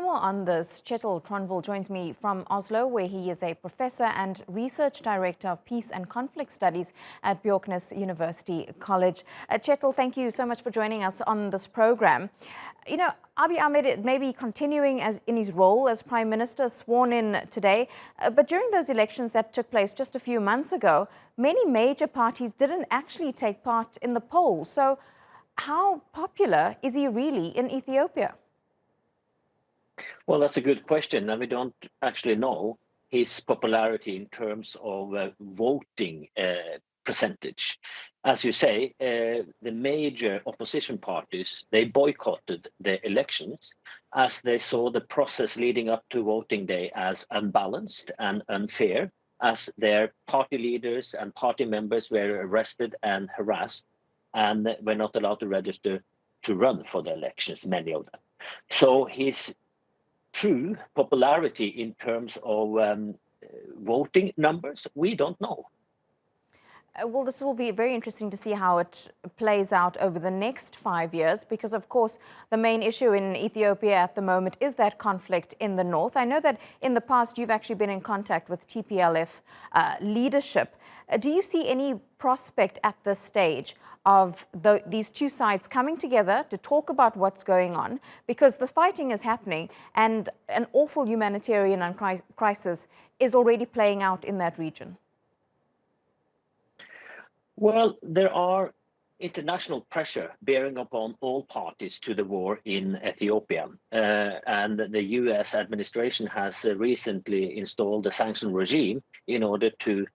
more on this, Kjetil Tronvoll joins me from Oslo, where he is a professor and research director of peace and conflict studies at Bjorknes Univesity College. Kjetil, thank you so much for joining us on this program. You know, Abiy Ahmed may be continuing in his role as Prime Minister, sworn in today, but during those elections that took place just a few months ago, many major parties didn't actually take part in the polls. So how popular is he really in Ethiopia? Well, that's a good question, and we don't actually know his popularity in terms of voting percentage. As you say, the major opposition parties, they boycotted the elections as they saw the process leading up to voting day as unbalanced and unfair, as their party leaders and party members were arrested and harassed and were not allowed to register to run for the elections, many of them. So his true popularity in terms of voting numbers, we don't know. Well, this will be very interesting to see how it plays out over the next 5 years, because, of course, the main issue in Ethiopia at the moment is that conflict in the north. I know that in the past you've actually been in contact with TPLF leadership. Do you see any prospect at this stage of these two sides coming together to talk about what's going on? Because the fighting is happening and an awful humanitarian crisis is already playing out in that region. Well, there are international pressure bearing upon all parties to the war in Ethiopia. And the US administration has recently installed a sanction regime in order to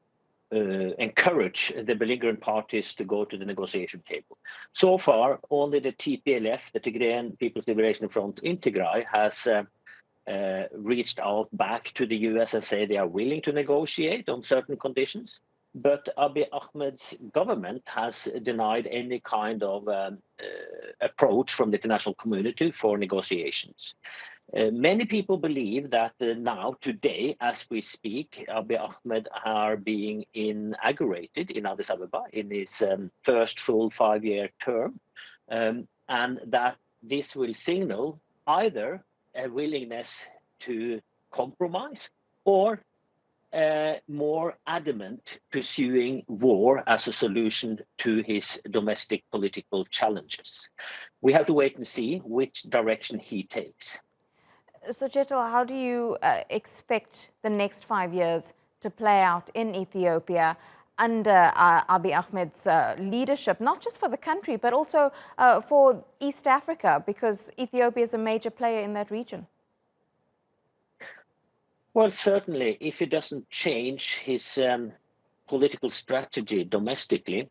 encourage the belligerent parties to go to the negotiation table. So far, only the TPLF, the Tigrayan People's Liberation Front in Tigray, has reached out back to the US and say they are willing to negotiate on certain conditions. But Abiy Ahmed's government has denied any kind of approach from the international community for negotiations. Many people believe that now, today, as we speak, Abiy Ahmed are being inaugurated in Addis Ababa in his first full 5-year term, and that this will signal either a willingness to compromise or more adamant pursuing war as a solution to his domestic political challenges. We have to wait and see which direction he takes. So, Kjetil, how do you expect the next 5 years to play out in Ethiopia under Abiy Ahmed's leadership, not just for the country, but also for East Africa, because Ethiopia is a major player in that region? Well, certainly, if he doesn't change his political strategy domestically,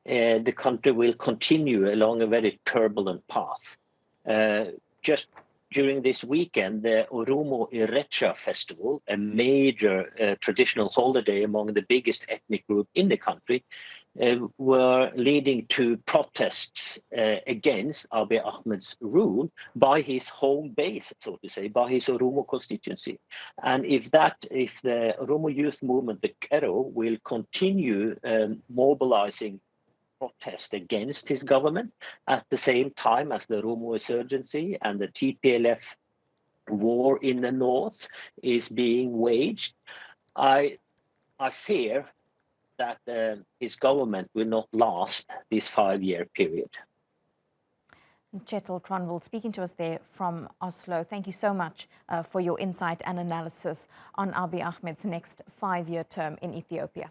the country will continue along a very turbulent path. Just during this weekend, the Oromo Irecha festival, a major traditional holiday among the biggest ethnic group in the country, were leading to protests against Abiy Ahmed's rule by his home base, so to say, by his Oromo constituency. And if the Oromo youth movement, the Kero, will continue mobilizing protest against his government at the same time as the Oromo insurgency and the TPLF war in the north is being waged, I fear that his government will not last this 5-year period. Kjetil Tronvoll speaking to us there from Oslo. Thank you so much for your insight and analysis on Abiy Ahmed's next 5-year term in Ethiopia.